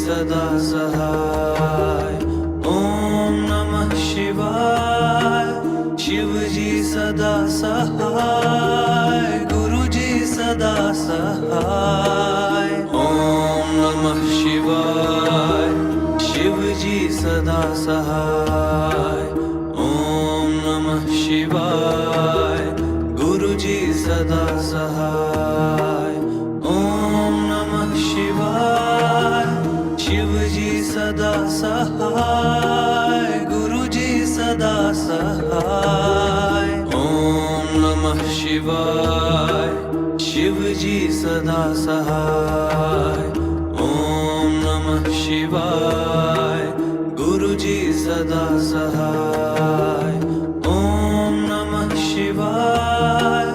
सदा सहाय। ओम नमः शिवाय। शिवजी सदा सहाय, गुरुजी सदा सहाय। ओम नमः शिवाय। शिवजी सदा सहाय। ओम नमः शिवाय। गुरुजी सदा सहाय। ओम नमः शिवाय। शिवजी सदा सहाय, गुरुजी सदा सहाय। ओम नमः शिवाय। शिवजी सदा सहाय। ओम नमः शिवाय। गुरुजी सदा सहाय। ओम नमः शिवाय।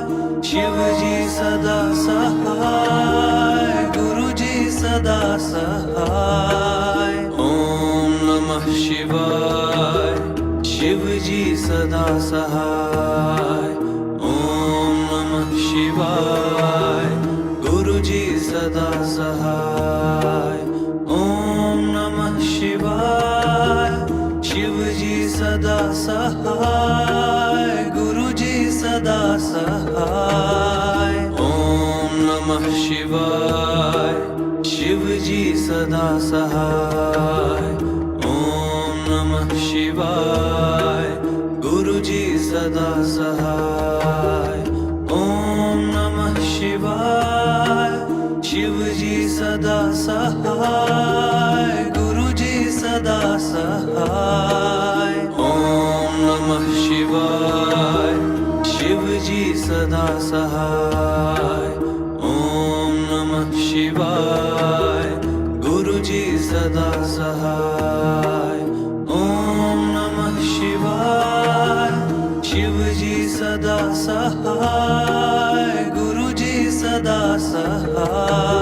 शिवजी सदा सहाय, गुरुजी सदा सहाय। ओम नमः शिवाय। शिवजी सदा सहाय। ओम नमः शिवाय। गुरुजी सदा सहाय। ओम नमः शिवाय। शिवजी सदा सहाय, गुरुजी सदा सहाय। ओम नमः शिवाय। शिवजी सदा सहाय। ओम नमः शिवाय। गुरुजी सदा सहाय। ओम नमः शिवाय। शिवजी सदा सहाय, गुरुजी सदा सहाय। ओम नमः शिवाय। शिवजी सदा सहाय। ओम नमः शिवाय। गुरुजी सदा सहाय। ओम नमः शिवाय। शिवजी सदा सहाय, गुरुजी सदा सहाय।